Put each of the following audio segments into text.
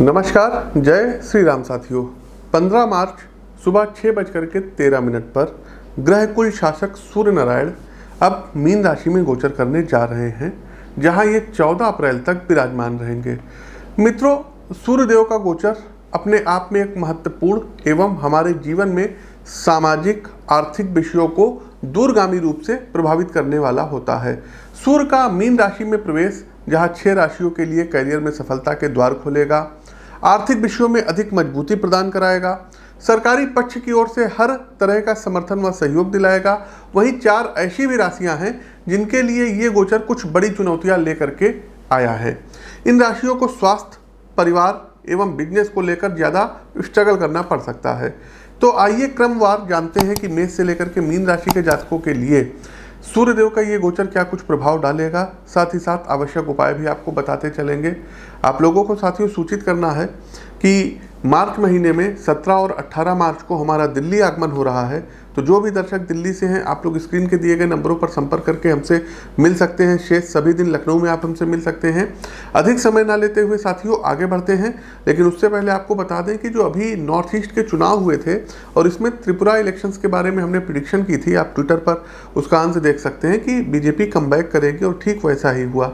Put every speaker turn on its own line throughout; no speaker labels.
नमस्कार, जय श्री राम साथियों। 15 मार्च सुबह 6:13 पर ग्रह कुल शासक सूर्य नारायण अब मीन राशि में गोचर करने जा रहे हैं, जहां ये 14 अप्रैल तक विराजमान रहेंगे। मित्रों, सूर्य देव का गोचर अपने आप में एक महत्वपूर्ण एवं हमारे जीवन में सामाजिक आर्थिक विषयों को दूरगामी रूप से प्रभावित करने वाला होता है। सूर्य का मीन राशि में प्रवेश जहां 6 राशियों के लिए करियर में सफलता के द्वार खोलेगा, आर्थिक विषयों में अधिक मजबूती प्रदान कराएगा, सरकारी पक्ष की ओर से हर तरह का समर्थन व सहयोग दिलाएगा। वहीं 4 ऐसी भी राशियां हैं जिनके लिए ये गोचर कुछ बड़ी चुनौतियां लेकर के आया है। इन राशियों को स्वास्थ्य, परिवार एवं बिजनेस को लेकर ज़्यादा स्ट्रगल करना पड़ सकता है। तो आइए क्रमवार जानते हैं कि मेष से लेकर के मीन राशि के जातकों के लिए सूर्यदेव का ये गोचर क्या कुछ प्रभाव डालेगा। साथ ही साथ आवश्यक उपाय भी आपको बताते चलेंगे। आप लोगों को साथियों सूचित करना है कि मार्च महीने में 17 और 18 मार्च को हमारा दिल्ली आगमन हो रहा है। तो जो भी दर्शक दिल्ली से हैं, आप लोग स्क्रीन के दिए गए नंबरों पर संपर्क करके हमसे मिल सकते हैं। शेष सभी दिन लखनऊ में आप हमसे मिल सकते हैं। अधिक समय ना लेते हुए साथियों आगे बढ़ते हैं, लेकिन उससे पहले आपको बता दें कि जो अभी नॉर्थ ईस्ट के चुनाव हुए थे और इसमें त्रिपुरा इलेक्शंस के बारे में हमने प्रिडिक्शन की थी। आप ट्विटर पर उसका आंसर देख सकते हैं कि बीजेपी कमबैक करेगी और ठीक वैसा ही हुआ।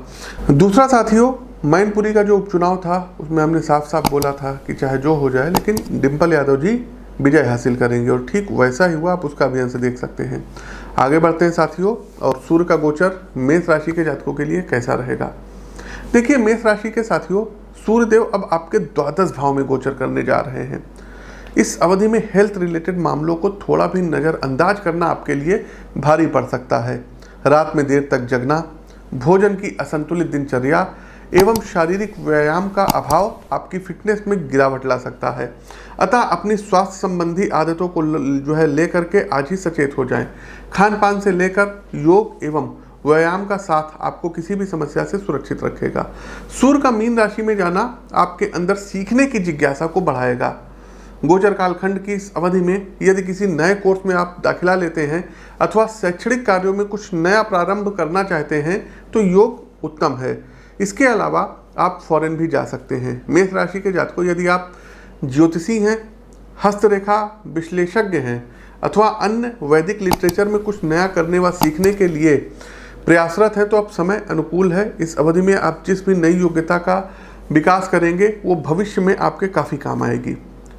दूसरा साथियों, मैनपुरी का जो उपचुनाव था उसमें हमने साफ साफ बोला था कि चाहे जो हो जाए लेकिन डिम्पल यादव जी विजय हासिल करेंगे और ठीक वैसा ही हुआ। आप उसका भी आंसर देख सकते हैं। आगे बढ़ते हैं साथियों, और सूर्य का गोचर मेष राशि के जातकों के लिए कैसा रहेगा। देखिए, मेष राशि के साथियों, सूर्यदेव अब आपके द्वादश भाव में गोचर करने जा रहे हैं। इस अवधि में हेल्थ रिलेटेड मामलों को थोड़ा भी नज़रअंदाज करना आपके लिए भारी पड़ सकता है। रात में देर तक जगना, भोजन की असंतुलित दिनचर्या एवं शारीरिक व्यायाम का अभाव आपकी फिटनेस में गिरावट ला सकता है। अतः अपनी स्वास्थ्य संबंधी आदतों को लेकर के आज ही सचेत हो जाएं। खान पान से लेकर योग एवं व्यायाम का साथ आपको किसी भी समस्या से सुरक्षित रखेगा। सूर्य का मीन राशि में जाना आपके अंदर सीखने की जिज्ञासा को बढ़ाएगा। गोचर कालखंड की इस अवधि में यदि किसी नए कोर्स में आप दाखिला लेते हैं अथवा शैक्षणिक कार्यों में कुछ नया प्रारंभ करना चाहते हैं तो योग उत्तम है। इसके अलावा आप फॉरेन भी जा सकते हैं। मेष राशि के जातकों, यदि आप ज्योतिषी हैं, हस्तरेखा विश्लेषज्ञ हैं अथवा अन्य वैदिक लिटरेचर में कुछ नया करने व सीखने के लिए प्रयासरत हैं तो अब समय अनुकूल है। इस अवधि में आप जिस भी नई योग्यता का विकास करेंगे वो भविष्य में आपके काफ़ी काम आएगी।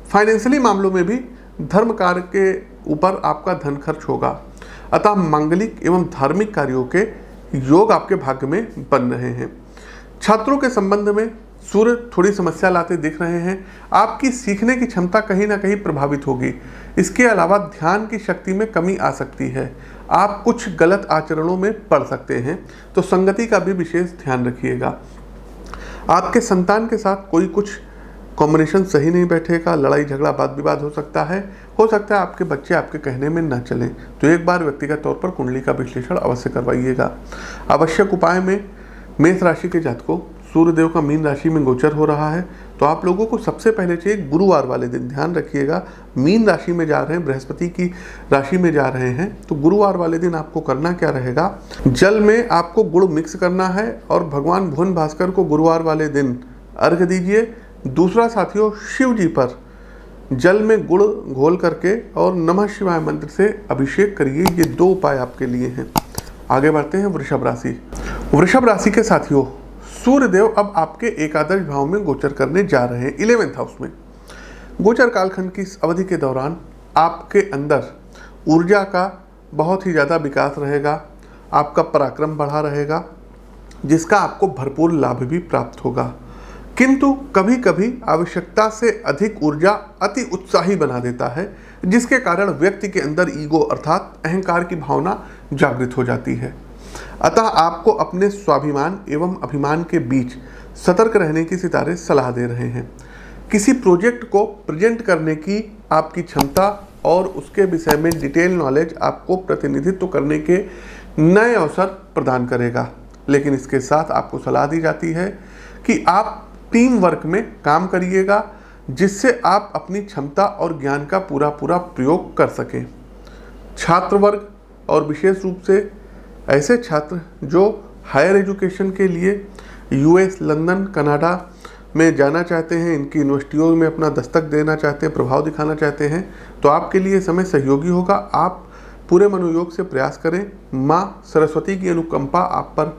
फाइनेंशियली मामलों में भी धर्म कार्य के ऊपर आपका धन खर्च होगा। अतः मांगलिक एवं धार्मिक कार्यों के योग आपके भाग्य में बन रहे हैं। छात्रों के संबंध में सूर्य थोड़ी समस्या लाते दिख रहे हैं। आपकी सीखने की क्षमता कहीं ना कहीं प्रभावित होगी। इसके अलावा ध्यान की शक्ति में कमी आ सकती है। आप कुछ गलत आचरणों में पड़ सकते हैं, तो संगति का भी विशेष ध्यान रखिएगा। आपके संतान के साथ कोई कुछ कॉम्बिनेशन सही नहीं बैठेगा। लड़ाई झगड़ा वाद विवाद हो सकता है आपके बच्चे आपके कहने में न चलें, तो एक बार व्यक्तिगत तौर पर कुंडली का विश्लेषण अवश्य करवाइएगा। आवश्यक उपाय में मेष राशि के जातकों, सूर्यदेव का मीन राशि में गोचर हो रहा है, तो आप लोगों को सबसे पहले चाहिए गुरुवार वाले दिन ध्यान रखिएगा। मीन राशि में जा रहे हैं, बृहस्पति की राशि में जा रहे हैं, तो गुरुवार वाले दिन आपको करना क्या रहेगा, जल में आपको गुड़ मिक्स करना है और भगवान भुवन भास्कर को गुरुवार वाले दिन अर्घ्य दीजिए। दूसरा साथियों, शिव जी पर जल में गुड़ घोल करके और नमः शिवाय मंत्र से अभिषेक करिए। ये 2 उपाय आपके लिए हैं। आगे बढ़ते हैं वृषभ राशि। वृषभ राशि के साथियों, सूर्यदेव अब आपके एकादश भाव में गोचर करने जा रहे हैं, 11th हाउस में। गोचर कालखंड की इस अवधि के दौरान आपके अंदर ऊर्जा का बहुत ही ज़्यादा विकास रहेगा। आपका पराक्रम बढ़ा रहेगा, जिसका आपको भरपूर लाभ भी प्राप्त होगा। किंतु कभी कभी आवश्यकता से अधिक ऊर्जा अति उत्साही बना देता है, जिसके कारण व्यक्ति के अंदर ईगो अर्थात अहंकार की भावना जागृत हो जाती है। अतः आपको अपने स्वाभिमान एवं अभिमान के बीच सतर्क रहने की सितारे सलाह दे रहे हैं। किसी प्रोजेक्ट को प्रेजेंट करने की आपकी क्षमता और उसके विषय में डिटेल नॉलेज आपको प्रतिनिधित्व करने के नए अवसर प्रदान करेगा। लेकिन इसके साथ आपको सलाह दी जाती है कि आप टीम वर्क में काम करिएगा, जिससे आप अपनी क्षमता और ज्ञान का पूरा प्रयोग कर सकें। छात्र वर्ग और विशेष रूप से ऐसे छात्र जो हायर एजुकेशन के लिए यूएस, लंदन, कनाडा में जाना चाहते हैं, इनकी यूनिवर्सिटियों में अपना दस्तक देना चाहते हैं, प्रभाव दिखाना चाहते हैं, तो आपके लिए समय सहयोगी होगा। आप पूरे मनोयोग से प्रयास करें। माँ सरस्वती की अनुकंपा आप पर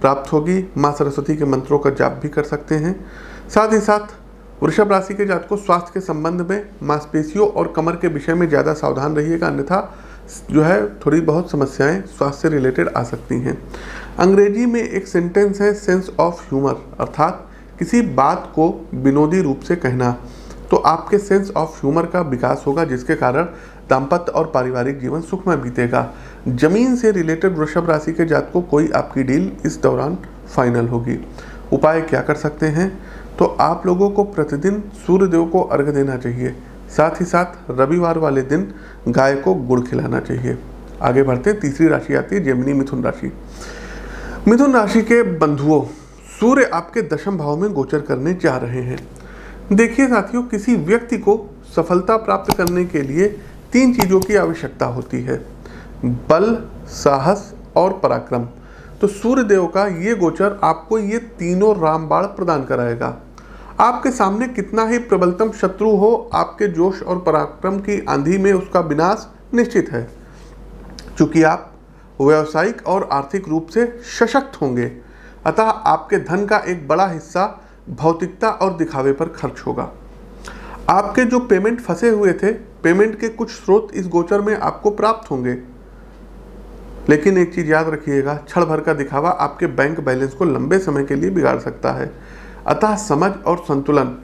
प्राप्त होगी। माँ सरस्वती के मंत्रों का जाप भी कर सकते हैं। साथ ही साथ वृषभ राशि के जातकों स्वास्थ्य के संबंध में मांसपेशियों और कमर के विषय में ज़्यादा सावधान रहिएगा, अन्यथा जो है थोड़ी बहुत समस्याएं स्वास्थ्य से रिलेटेड आ सकती हैं। अंग्रेजी में एक सेंटेंस है सेंस ऑफ ह्यूमर, अर्थात किसी बात को विनोदी रूप से कहना। तो आपके सेंस ऑफ ह्यूमर का विकास होगा, जिसके कारण दाम्पत्य और पारिवारिक जीवन सुखमय बीतेगा। जमीन से रिलेटेड वृषभ राशि के जातकों कोई आपकी डील इस दौरान फाइनल होगी। उपाय क्या कर सकते हैं? तो आप लोगों को प्रतिदिन सूर्यदेव को अर्घ्य देना चाहिए। साथ ही साथ रविवार वाले दिन गाय को गुड़ खिलाना चाहिए। आगे बढ़ते, तीसरी राशि आती है जेमिनी मिथुन राशि। मिथुन राशि के बंधुओं, सूर्य आपके दशम भाव में गोचर करने जा रहे हैं। देखिए साथियों, किसी व्यक्ति को सफलता प्राप्त करने के लिए 3 चीज़ों की आवश्यकता होती है: बल, साहस और पराक्रम। तो सूर्यदेव का ये गोचर आपको ये तीनों रामबाण प्रदान कराएगा। आपके सामने कितना ही प्रबलतम शत्रु हो, आपके जोश और पराक्रम की आंधी में उसका विनाश निश्चित है। चूंकि आप व्यावसायिक और आर्थिक रूप से सशक्त होंगे, अतः आपके धन का एक बड़ा हिस्सा भौतिकता और दिखावे पर खर्च होगा। आपके जो पेमेंट फंसे हुए थे, पेमेंट के कुछ स्रोत इस गोचर में आपको प्राप्त होंगे। लेकिन एक चीज याद रखिएगा, क्षण भर का दिखावा आपके बैंक बैलेंस को लंबे समय के लिए बिगाड़ सकता है। अतः समझ और संतुलन,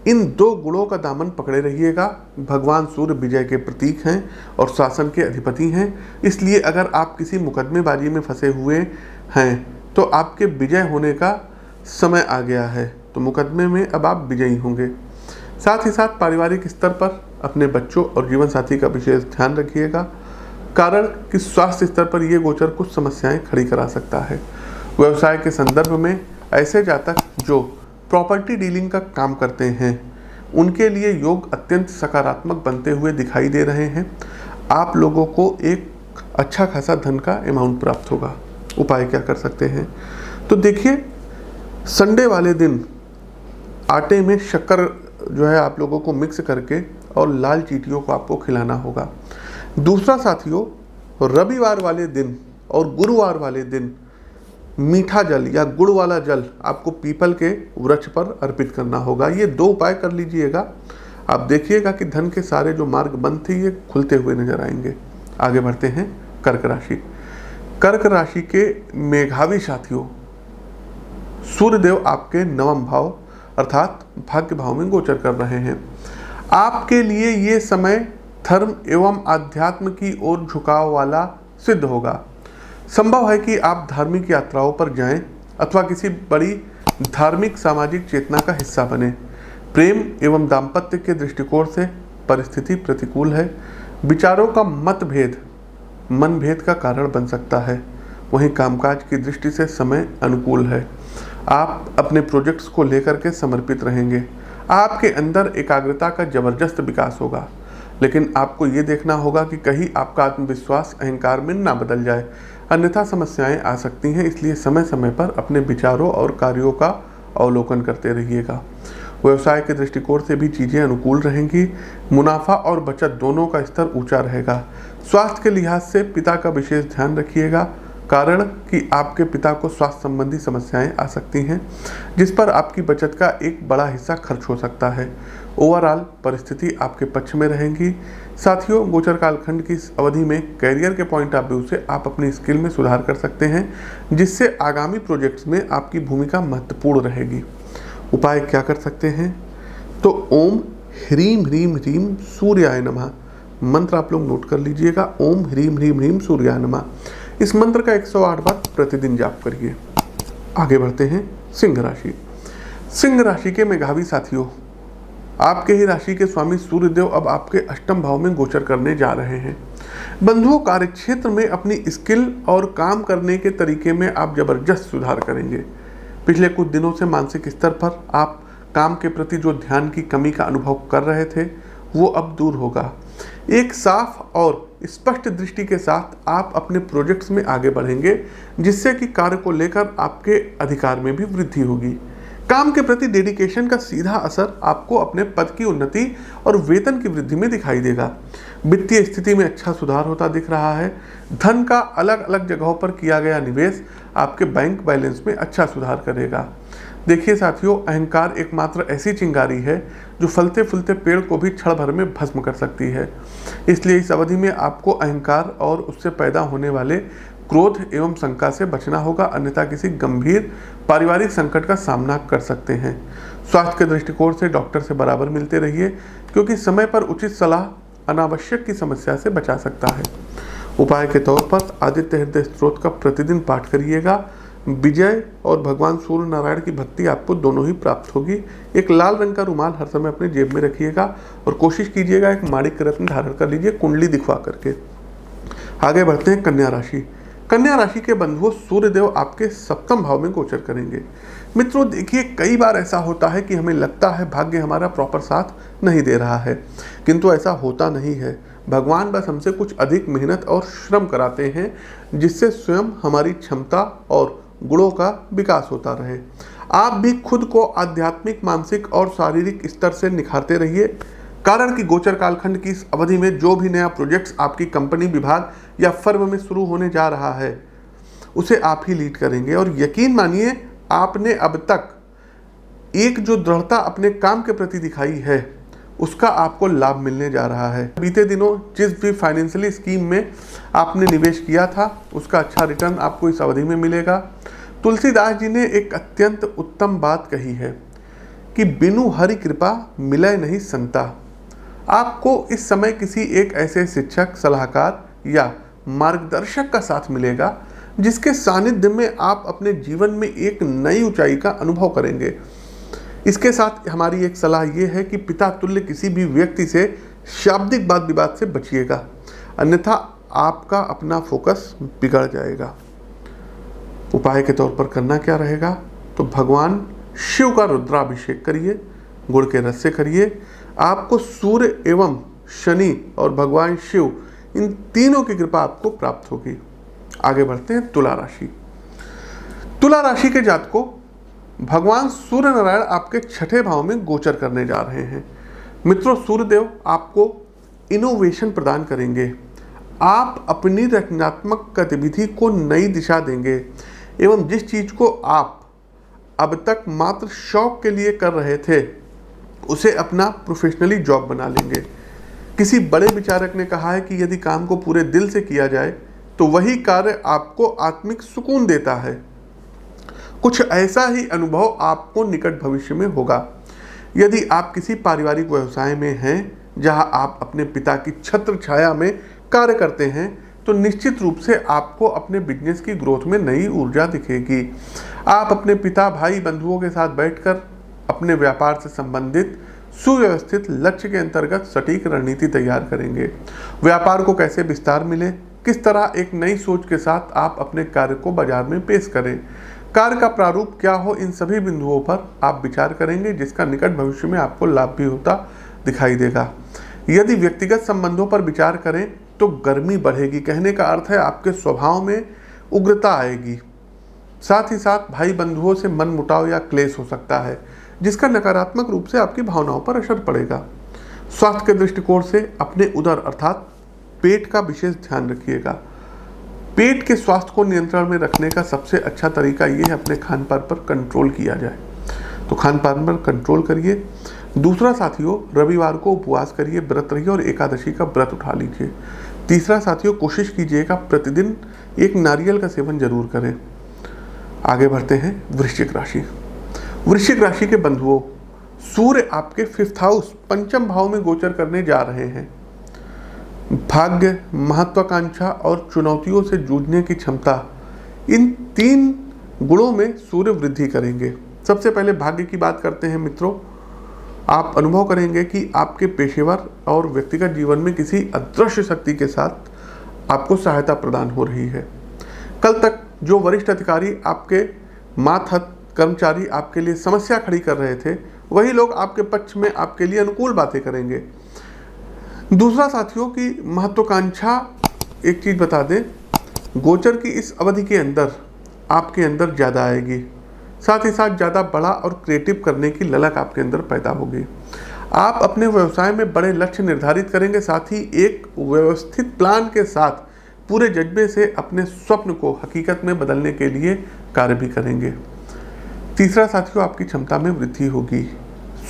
इन 2 गुणों का दामन पकड़े रहिएगा। भगवान सूर्य विजय के प्रतीक हैं और शासन के अधिपति हैं, इसलिए अगर आप किसी मुकदमेबाजी में फंसे हुए हैं तो आपके विजय होने का समय आ गया है। तो मुकदमे में अब आप विजयी होंगे। साथ ही साथ पारिवारिक स्तर पर अपने बच्चों और जीवन साथी का विशेष ध्यान रखिएगा, कारण कि स्वास्थ्य स्तर पर यह गोचर कुछ समस्याएं खड़ी करा सकता है। व्यवसाय के संदर्भ में ऐसे जातक जो प्रॉपर्टी डीलिंग का काम करते हैं, उनके लिए योग अत्यंत सकारात्मक बनते हुए दिखाई दे रहे हैं। आप लोगों को एक अच्छा खासा धन का अमाउंट प्राप्त होगा। उपाय क्या कर सकते हैं? तो देखिए, संडे वाले दिन आटे में शक्कर जो है आप लोगों को मिक्स करके और लाल चींटियों को आपको खिलाना होगा। दूसरा साथियों, रविवार वाले दिन और गुरुवार वाले दिन मीठा जल या गुड़ वाला जल आपको पीपल के वृक्ष पर अर्पित करना होगा। ये 2 उपाय कर लीजिएगा। आप देखिएगा कि धन के सारे जो मार्ग बंद थे ये खुलते हुए नजर आएंगे। आगे बढ़ते हैं, कर्क राशि। कर्क राशि के मेघावी साथियों, सूर्यदेव आपके 9वें भाव अर्थात भाग्य भाव में गोचर कर रहे हैं। आपके लिए ये समय धर्म एवं आध्यात्म की ओर झुकाव वाला सिद्ध होगा। संभव है कि आप धार्मिक यात्राओं पर जाएं अथवा किसी बड़ी धार्मिक सामाजिक चेतना का हिस्सा बने। प्रेम एवं दाम्पत्य के दृष्टिकोण से परिस्थिति प्रतिकूल है। विचारों का मतभेद मनभेद का कारण बन सकता है। वहीं कामकाज की दृष्टि से समय अनुकूल है। आप अपने प्रोजेक्ट्स को लेकर के समर्पित रहेंगे। आपके अंदर एकाग्रता का जबरदस्त विकास होगा, लेकिन आपको ये देखना होगा कि कहीं आपका आत्मविश्वास अहंकार में ना बदल जाए, अन्यथा समस्याएं आ सकती हैं। इसलिए समय समय पर अपने विचारों और कार्यों का अवलोकन करते रहिएगा। व्यवसाय के दृष्टिकोण से भी चीज़ें अनुकूल रहेंगी। मुनाफा और बचत दोनों का स्तर ऊंचा रहेगा। स्वास्थ्य के लिहाज से पिता का विशेष ध्यान रखिएगा, कारण कि आपके पिता को स्वास्थ्य संबंधी समस्याएं आ सकती हैं, जिस पर आपकी बचत का एक बड़ा हिस्सा खर्च हो सकता है। ओवरऑल परिस्थिति आपके पक्ष में रहेंगी। साथियों, गोचर कालखंड की इस अवधि में कैरियर के पॉइंट ऑफ व्यू से आप अपनी स्किल में सुधार कर सकते हैं, जिससे आगामी प्रोजेक्ट्स में आपकी भूमिका महत्वपूर्ण रहेगी। उपाय क्या कर सकते हैं? तो ओम ह्रीम ह्रीम ह्रीम सूर्याय नमः मंत्र आप लोग नोट कर लीजिएगा। ओम ह्रीम ह्रीम ह्रीम सूर्याय नमः, इस मंत्र का 108 बार प्रतिदिन जाप करिए। आगे बढ़ते हैं, सिंह राशि। सिंह राशि के मेघावी साथियों, आपके ही राशि के स्वामी सूर्यदेव अब आपके 8वें भाव में गोचर करने जा रहे हैं। बंधुओं, कार्य क्षेत्र में अपनी स्किल और काम करने के तरीके में आप जबरदस्त सुधार करेंगे। पिछले कुछ दिनों से मानसिक स्तर पर आप काम के प्रति जो ध्यान की कमी का अनुभव कर रहे थे, वो अब दूर होगा। एक साफ और स्पष्ट दृष्टि के साथ आप अपने प्रोजेक्ट्स में आगे बढ़ेंगे, जिससे कि कार्य को लेकर आपके अधिकार में भी वृद्धि होगी। काम के प्रति डेडिकेशन का सीधा असर आपको अपने पद की उन्नति और वेतन की वृद्धि में दिखाई देगा। वित्तीय स्थिति में अच्छा सुधार होता दिख रहा है। धन का अलग अलग जगहों पर किया गया निवेश आपके बैंक बैलेंस में अच्छा सुधार करेगा। देखिए साथियों, अहंकार एकमात्र ऐसी चिंगारी है जो फलते फूलते पेड़ को भी क्षण भर में भस्म कर सकती है। इसलिए इस अवधि में आपको अहंकार और उससे पैदा होने वाले क्रोध एवं शंका से बचना होगा, अन्यथा किसी गंभीर पारिवारिक संकट का सामना कर सकते हैं। स्वास्थ्य के दृष्टिकोण से डॉक्टर से बराबर मिलते रहिए, क्योंकि समय पर उचित सलाह अनावश्यक की समस्या से बचा सकता है। उपाय के तौर पर आदित्य हृदय स्तोत्र का प्रतिदिन पाठ करिएगा। विजय और भगवान सूर्य नारायण की भक्ति आपको दोनों ही प्राप्त होगी। एक लाल रंग का रुमाल हर समय अपने जेब में रखिएगा और कोशिश कीजिएगा एक माणिक रत्न धारण कर लीजिए, कुंडली दिखवा करके। आगे बढ़ते हैं कन्या राशि। कन्या राशि के बंधुओं, सूर्यदेव आपके सप्तम भाव में गोचर करेंगे। मित्रों देखिए, कई बार ऐसा होता है कि हमें लगता है भाग्य हमारा प्रॉपर साथ नहीं दे रहा है, किंतु ऐसा होता नहीं है। भगवान बस हमसे कुछ अधिक मेहनत और श्रम कराते हैं, जिससे स्वयं हमारी क्षमता और गुणों का विकास होता रहे। आप भी खुद को आध्यात्मिक, मानसिक और शारीरिक स्तर से निखारते रहिए, कारण कि गोचर कालखंड की इस अवधि में जो भी नया प्रोजेक्ट्स आपकी कंपनी, विभाग या फर्म में शुरू होने जा रहा है, उसे आप ही लीड करेंगे। और यकीन मानिए, आपने अब तक एक जो दृढ़ता अपने काम के प्रति दिखाई है, उसका आपको लाभ मिलने जा रहा है। बीते दिनों जिस भी फाइनेंशियली स्कीम में आपने निवेश किया था, उसका अच्छा रिटर्न आपको इस अवधि में मिलेगा। तुलसीदास जी ने एक अत्यंत उत्तम बात कही है कि बिनु हरि कृपा मिलय नहीं संता। आपको इस समय किसी एक ऐसे शिक्षक, सलाहकार या मार्गदर्शक का साथ मिलेगा, जिसके सानिध्य में आप अपने जीवन में एक नई ऊंचाई का अनुभव करेंगे। इसके साथ हमारी एक सलाह ये है कि पिता तुल्य किसी भी व्यक्ति से शाब्दिक वाद विवाद से बचिएगा, अन्यथा आपका अपना फोकस बिगड़ जाएगा। उपाय के तौर पर करना क्या रहेगा, तो भगवान शिव का रुद्राभिषेक करिए, गुड़ के रस से करिए। आपको सूर्य एवं शनि और भगवान शिव, इन तीनों की कृपा आपको प्राप्त होगी। आगे बढ़ते हैं तुला राशि। तुला राशि के जातकों, भगवान सूर्य नारायण आपके छठे भाव में गोचर करने जा रहे हैं। मित्रों, सूर्यदेव आपको इनोवेशन प्रदान करेंगे। आप अपनी रचनात्मक गतिविधि को नई दिशा देंगे एवं जिस चीज को आप अब तक मात्र शौक के लिए कर रहे थे, उसे अपना प्रोफेशनली जॉब बना लेंगे। किसी बड़े विचारक ने कहा है कि यदि काम को पूरे दिल से किया जाए तो वही कार्य आपको आत्मिक सुकून देता है। कुछ ऐसा ही अनुभव आपको निकट भविष्य में होगा। यदि आप किसी पारिवारिक व्यवसाय में हैं जहां आप अपने पिता की छत्र छाया में कार्य करते हैं, तो निश्चित रूप से आपको अपने बिजनेस की ग्रोथ में नई ऊर्जा दिखेगी। आप अपने पिता, भाई, बंधुओं के साथ बैठकर अपने व्यापार से संबंधित सुव्यवस्थित लक्ष्य के अंतर्गत सटीक रणनीति तैयार करेंगे। व्यापार को कैसे विस्तार मिले, किस तरह एक नई सोच के साथ आप अपने कार्य को बाजार में पेश करें, कार्य का प्रारूप क्या हो, इन सभी बिंदुओं पर आप विचार करेंगे, जिसका निकट भविष्य में आपको लाभ भी होता दिखाई देगा। यदि व्यक्तिगत संबंधों पर विचार करें तो गर्मी बढ़ेगी। कहने का अर्थ है आपके स्वभाव में उग्रता आएगी। साथ ही साथ भाई बंधुओं से मन मुटाव या क्लेश हो सकता है, जिसका नकारात्मक रूप से आपकी भावनाओं पर असर पड़ेगा। स्वास्थ्य के दृष्टिकोण से अपने उदर अर्थात पेट का विशेष ध्यान रखिएगा। पेट के स्वास्थ्य को नियंत्रण में रखने का सबसे अच्छा तरीका ये है अपने खान पान पर कंट्रोल किया जाए, तो खान पान पर कंट्रोल करिए। दूसरा साथियों, रविवार को उपवास करिए, व्रत रहिए और एकादशी का व्रत उठा लीजिए। तीसरा साथियों, कोशिश कीजिएगा प्रतिदिन एक नारियल का सेवन जरूर करें। आगे बढ़ते हैं वृश्चिक राशि। वृश्चिक राशि के बंधुओं, सूर्य आपके 5th हाउस, पंचम भाव में गोचर करने जा रहे हैं। भाग्य, महत्वाकांक्षा और चुनौतियों से जूझने की क्षमता, इन 3 गुणों में सूर्य वृद्धि करेंगे। सबसे पहले भाग्य की बात करते हैं मित्रों। आप अनुभव करेंगे कि आपके पेशेवर और व्यक्तिगत जीवन में किसी अदृश्य शक्ति के साथ आपको सहायता प्रदान हो रही है। कल तक जो वरिष्ठ अधिकारी, आपके मातहत कर्मचारी आपके लिए समस्या खड़ी कर रहे थे, वही लोग आपके पक्ष में आपके लिए अनुकूल बातें करेंगे। दूसरा साथियों की महत्वाकांक्षा, एक चीज बता दें, गोचर की इस अवधि के अंदर आपके अंदर ज़्यादा आएगी। साथ ही साथ ज़्यादा बड़ा और क्रिएटिव करने की ललक आपके अंदर पैदा होगी। आप अपने व्यवसाय में बड़े लक्ष्य निर्धारित करेंगे, साथ ही एक व्यवस्थित प्लान के साथ पूरे जज्बे से अपने स्वप्न को हकीकत में बदलने के लिए कार्य भी करेंगे। तीसरा साथियों, आपकी क्षमता में वृद्धि होगी।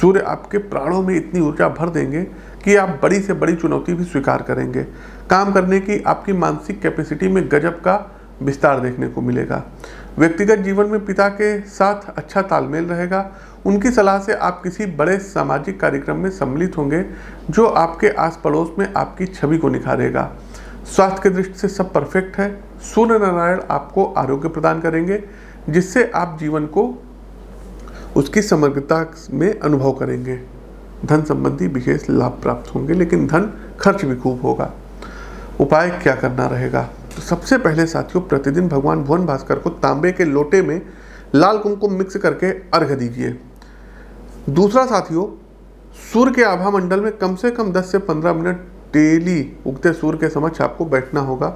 सूर्य आपके प्राणों में इतनी ऊर्जा भर देंगे कि आप बड़ी से बड़ी चुनौती भी स्वीकार करेंगे। काम करने की आपकी मानसिक कैपेसिटी में गजब का विस्तार देखने को मिलेगा। व्यक्तिगत जीवन में पिता के साथ अच्छा तालमेल रहेगा। उनकी सलाह से आप किसी बड़े सामाजिक कार्यक्रम में सम्मिलित होंगे जो आपके आस पड़ोस में आपकी छवि को निखारेगा। स्वास्थ्य की दृष्टि से सब परफेक्ट है। सूर्य नारायण आपको आरोग्य प्रदान करेंगे, जिससे आप जीवन को उसकी समग्रता में अनुभव करेंगे। धन संबंधी विशेष लाभ प्राप्त होंगे, लेकिन धन खर्च भी खूब होगा। उपाय क्या करना रहेगा? तो सबसे पहले साथियों, प्रतिदिन भगवान भुवन भास्कर को तांबे के लोटे में लाल कुमकुम मिक्स करके अर्घ्य दीजिए। दूसरा साथियों, सूर्य के आभा मंडल में कम से कम 10 से 15 मिनट डेली उगते सूर्य के समक्ष आपको बैठना होगा।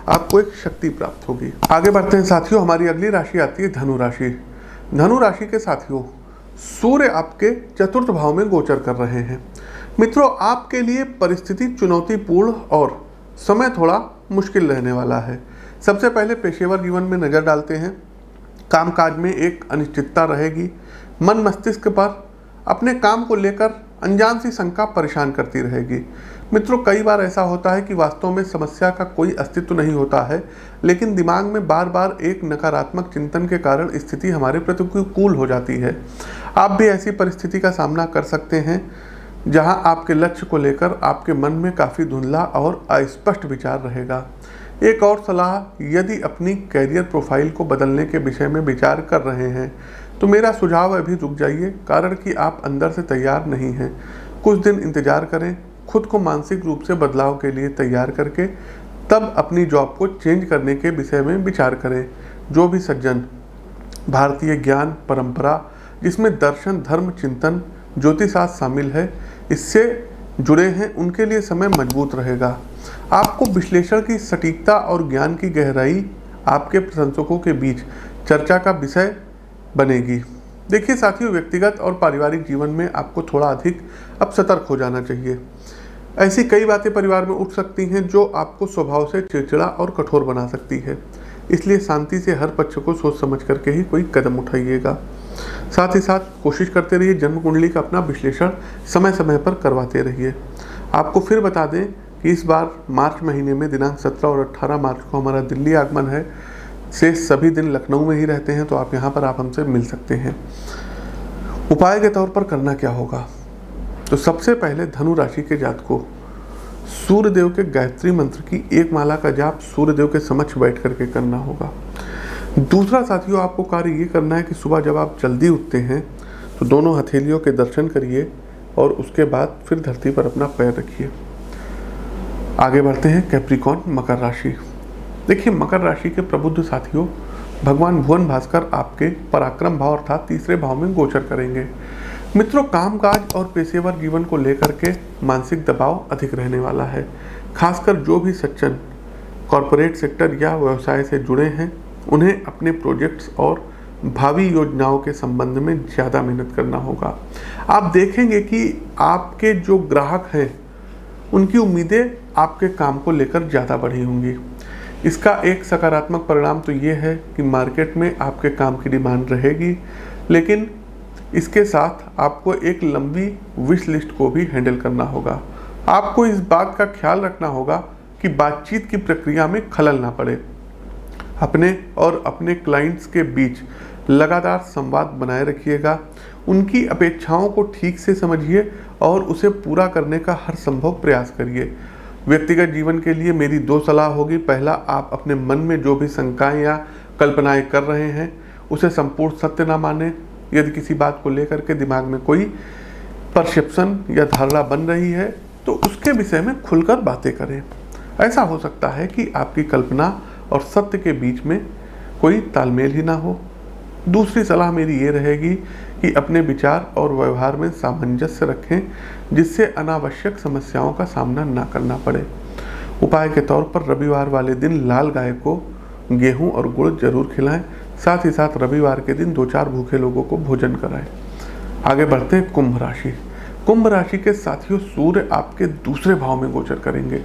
आपको एक शक्ति प्राप्त होगी। आगे बढ़ते हैं साथियों, हमारी अगली राशि आती है धनु राशि। धनु राशि के साथियों, सूर्य आपके चतुर्थ भाव में गोचर कर रहे हैं। मित्रों, आपके लिए परिस्थिति चुनौतीपूर्ण और समय थोड़ा मुश्किल रहने वाला है। सबसे पहले पेशेवर जीवन में नजर डालते हैं। कामकाज में एक अनिश्चितता रहेगी। मन मस्तिष्क पर अपने काम को लेकर अनजान सी शंका परेशान करती रहेगी। मित्रों, कई बार ऐसा होता है कि वास्तव में समस्या का कोई अस्तित्व नहीं होता है, लेकिन दिमाग में बार बार एक नकारात्मक चिंतन के कारण स्थिति हमारे प्रतिकूल हो जाती है। आप भी ऐसी परिस्थिति का सामना कर सकते हैं जहां आपके लक्ष्य को लेकर आपके मन में काफ़ी धुंधला और अस्पष्ट विचार रहेगा। एक और सलाह, यदि अपनी कैरियर प्रोफाइल को बदलने के विषय में विचार कर रहे हैं तो मेरा सुझाव अभी रुक जाइए, कारण कि आप अंदर से तैयार नहीं हैं। कुछ दिन इंतजार करें, खुद को मानसिक रूप से बदलाव के लिए तैयार करके तब अपनी जॉब को चेंज करने के विषय में विचार करें। जो भी सज्जन भारतीय ज्ञान परंपरा, जिसमें दर्शन, धर्म, चिंतन, ज्योतिषशास्त्र शामिल है, इससे जुड़े हैं, उनके लिए समय मजबूत रहेगा। आपको विश्लेषण की सटीकता और ज्ञान की गहराई आपके प्रशंसकों के बीच चर्चा का विषय बनेगी। देखिए साथियों, व्यक्तिगत और पारिवारिक जीवन में आपको थोड़ा अधिक अब सतर्क हो जाना चाहिए। ऐसी कई बातें परिवार में उठ सकती हैं जो आपको स्वभाव से चिड़चिड़ा और कठोर बना सकती है। इसलिए शांति से हर पक्ष को सोच समझ करके ही कोई कदम उठाइएगा। साथ ही साथ कोशिश करते रहिए जन्म कुंडली का अपना विश्लेषण समय समय पर करवाते रहिए। आपको फिर बता दें कि इस बार मार्च महीने में दिनांक 17 और 18 मार्च को हमारा दिल्ली आगमन है। शेष सभी दिन लखनऊ में ही रहते हैं, तो आप यहाँ पर आप हमसे मिल सकते हैं। उपाय के तौर पर करना क्या होगा? तो सबसे पहले धनु राशि के जातकों को सूर्यदेव के गायत्री मंत्र की एक माला का जाप सूर्यदेव के समक्ष बैठ करके करना होगा। दूसरा साथियों, आपको कार्य ये करना है कि सुबह जब आप जल्दी उठते हैं तो दोनों हथेलियों के दर्शन करिए और उसके बाद फिर धरती पर अपना पैर रखिए। आगे बढ़ते हैं कैप्रिकॉर्न, मकर राशि। देखिए, मकर राशि के प्रबुद्ध साथियों, भगवान भुवन भास्कर आपके पराक्रम भाव अर्थात तीसरे भाव में गोचर करेंगे। मित्रों, कामकाज और पेशेवर जीवन को लेकर के मानसिक दबाव अधिक रहने वाला है। खासकर जो भी सज्जन कॉरपोरेट सेक्टर या व्यवसाय से जुड़े हैं, उन्हें अपने प्रोजेक्ट्स और भावी योजनाओं के संबंध में ज़्यादा मेहनत करना होगा। आप देखेंगे कि आपके जो ग्राहक हैं उनकी उम्मीदें आपके काम को लेकर ज़्यादा बढ़ी होंगी। इसका एक सकारात्मक परिणाम तो ये है कि मार्केट में आपके काम की डिमांड रहेगी, लेकिन इसके साथ आपको एक लंबी विश लिस्ट को भी हैंडल करना होगा। आपको इस बात का ख्याल रखना होगा कि बातचीत की प्रक्रिया में खलल ना पड़े। अपने और अपने क्लाइंट्स के बीच लगातार संवाद बनाए रखिएगा। उनकी अपेक्षाओं को ठीक से समझिए और उसे पूरा करने का हर संभव प्रयास करिए। व्यक्तिगत जीवन के लिए मेरी 2 सलाह होगी। पहला, आप अपने मन में जो भी शंकाएं या कल्पनाएं कर रहे हैं उसे संपूर्ण सत्य ना माने। यदि किसी बात को लेकर के दिमाग में कोई परसेप्शन या धारणा बन रही है तो उसके विषय में खुलकर बातें करें। ऐसा हो सकता है कि आपकी कल्पना और सत्य के बीच में कोई तालमेल ही ना हो। दूसरी सलाह मेरी ये रहेगी कि अपने विचार और व्यवहार में सामंजस्य रखें, जिससे अनावश्यक समस्याओं का सामना ना करना पड़े। उपाय के तौर पर रविवार वाले दिन लाल गाय को गेहूं और गुड़ जरूर खिलाएं, साथ ही साथ रविवार के दिन 2-4 भूखे लोगों को भोजन कराएं। आगे बढ़ते हैं कुंभ राशि। कुंभ राशि के साथियों, सूर्य आपके दूसरे भाव में गोचर करेंगे।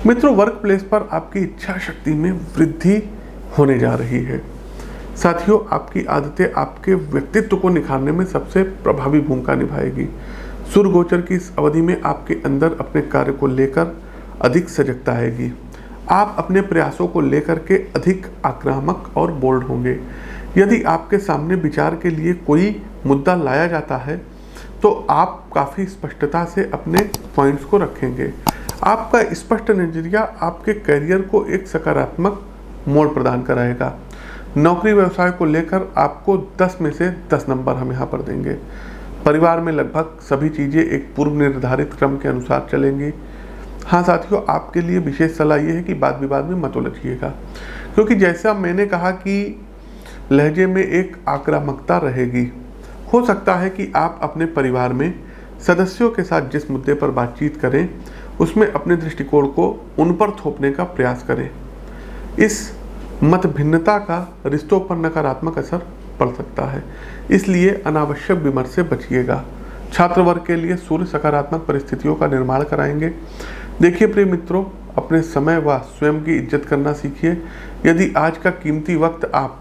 मित्रों, वर्क प्लेस पर आपकी इच्छा शक्ति में वृद्धि होने जा रही है। साथियों, आपकी आदतें आपके व्यक्तित्व को निखारने में सबसे प्रभावी भूमिका निभाएगी। सूर्य गोचर की इस अवधि में आपके अंदर अपने कार्य को लेकर अधिक सजगता आएगी। आप अपने प्रयासों को लेकर के अधिक आक्रामक और बोल्ड होंगे। यदि आपके सामने विचार के लिए कोई मुद्दा लाया जाता है तो आप काफ़ी स्पष्टता से अपने पॉइंट्स को रखेंगे। आपका स्पष्ट नजरिया आपके करियर को एक सकारात्मक मोड़ प्रदान कराएगा। नौकरी व्यवसाय को लेकर आपको 10 में से 10 नंबर हम यहाँ पर देंगे। परिवार में लगभग सभी चीज़ें एक पूर्व निर्धारित क्रम के अनुसार चलेंगी। हाँ साथियों, आपके लिए विशेष सलाह ये है कि वाद विवाद में मत उलझिएगा, क्योंकि जैसा मैंने कहा कि लहजे में एक आक्रामकता रहेगी। हो सकता है कि आप अपने परिवार में सदस्यों के साथ जिस मुद्दे पर बातचीत करें उसमें अपने दृष्टिकोण को उन पर थोपने का प्रयास करें। इस मत भिन्नता का रिश्तों पर नकारात्मक असर पड़ सकता है, इसलिए अनावश्यक विमर्श से बचिएगा। छात्र वर्ग के लिए सूर्य सकारात्मक परिस्थितियों का निर्माण कराएंगे। देखिए प्रिय मित्रों, अपने समय व स्वयं की इज्जत करना सीखिए। यदि आज का कीमती वक्त आप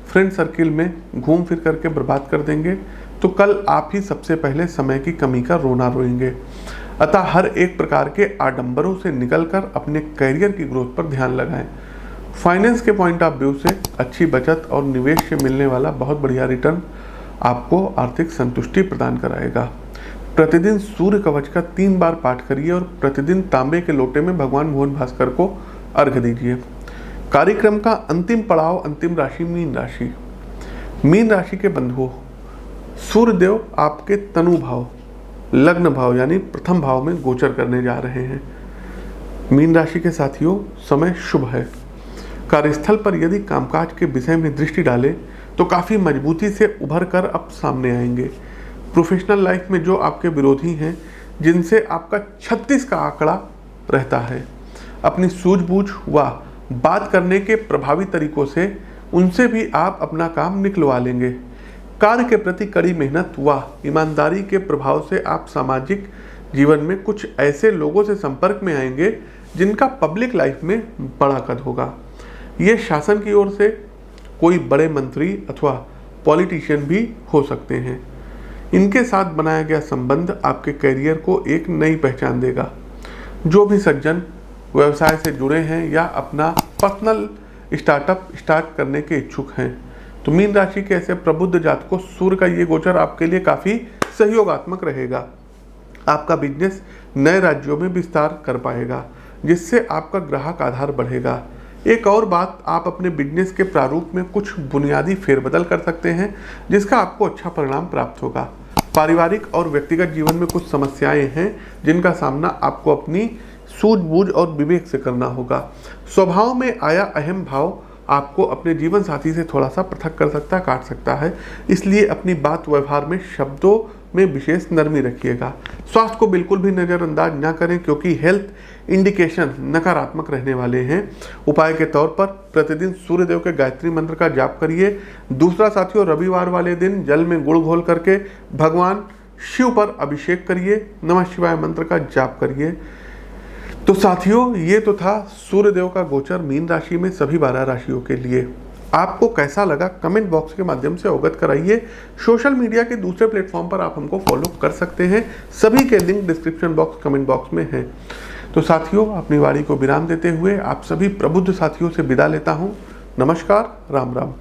फ्रेंड सर्किल में घूम फिर करके बर्बाद कर देंगे तो कल आप ही सबसे पहले समय की कमी का रोना रोएंगे। अतः हर एक प्रकार के आडंबरों से निकलकर अपने करियर की ग्रोथ पर ध्यान लगाएं। फाइनेंस के पॉइंट ऑफ व्यू से अच्छी बचत और निवेश से मिलने वाला बहुत बढ़िया रिटर्न आपको आर्थिक संतुष्टि प्रदान कराएगा। प्रतिदिन सूर्य कवच का 3 बार पाठ करिए और प्रतिदिन तांबे के लोटे में भगवान मोहन भास्कर को अर्घ्य दीजिए। कार्यक्रम का अंतिम पड़ाव, अंतिम राशि मीन राशि। मीन राशि के बंधुओं, सूर्यदेव आपके तनु भाव, लग्न भाव यानी प्रथम भाव में गोचर करने जा रहे हैं। मीन राशि के साथियों, समय शुभ है। कार्यस्थल पर यदि कामकाज के विषय में दृष्टि डालें तो काफ़ी मजबूती से उभर कर अब सामने आएंगे। प्रोफेशनल लाइफ में जो आपके विरोधी हैं, जिनसे आपका 36 का आंकड़ा रहता है, अपनी सूझबूझ व बात करने के प्रभावी तरीकों से उनसे भी आप अपना काम निकलवा लेंगे। कार्य के प्रति कड़ी मेहनत व ईमानदारी के प्रभाव से आप सामाजिक जीवन में कुछ ऐसे लोगों से संपर्क में आएंगे जिनका पब्लिक लाइफ में बड़ा कद होगा। ये शासन की ओर से कोई बड़े मंत्री अथवा पॉलिटिशियन भी हो सकते हैं। इनके साथ बनाया गया संबंध आपके करियर को एक नई पहचान देगा। जो भी सज्जन व्यवसाय से जुड़े हैं या अपना पर्सनल स्टार्टअप स्टार्ट करने के इच्छुक हैं, तो मीन राशि के ऐसे प्रबुद्ध जातकों सूर्य का ये गोचर आपके लिए काफ़ी सहयोगात्मक रहेगा। आपका बिजनेस नए राज्यों में विस्तार कर पाएगा, जिससे आपका ग्राहक आधार बढ़ेगा। एक और बात, आप अपने बिजनेस के प्रारूप में कुछ बुनियादी फेरबदल कर सकते हैं, जिसका आपको अच्छा परिणाम प्राप्त होगा। पारिवारिक और व्यक्तिगत जीवन में कुछ समस्याएं हैं जिनका सामना आपको अपनी सूझबूझ और विवेक से करना होगा। स्वभाव में आया अहम भाव आपको अपने जीवन साथी से थोड़ा सा पृथक कर सकता है, काट सकता है, इसलिए अपनी बात व्यवहार में शब्दों में विशेष नरमी रखिएगा। स्वास्थ्य को बिल्कुल भी नज़रअंदाज ना करें, क्योंकि हेल्थ इंडिकेशन नकारात्मक रहने वाले हैं। उपाय के तौर पर प्रतिदिन सूर्यदेव के गायत्री मंत्र का जाप करिए। दूसरा साथियों, रविवार वाले दिन जल में गुड़ घोल करके भगवान शिव पर अभिषेक करिए, नमः शिवाय मंत्र का जाप करिए। तो साथियों, ये तो था सूर्यदेव का गोचर मीन राशि में सभी 12 राशियों के लिए। आपको कैसा लगा कमेंट बॉक्स के माध्यम से अवगत कराइए। सोशल मीडिया के दूसरे प्लेटफॉर्म पर आप हमको फॉलो कर सकते हैं, सभी के link description box comment box में है। तो साथियों, अपनी वाणी को विराम देते हुए आप सभी प्रबुद्ध साथियों से विदा लेता हूँ। नमस्कार, राम राम।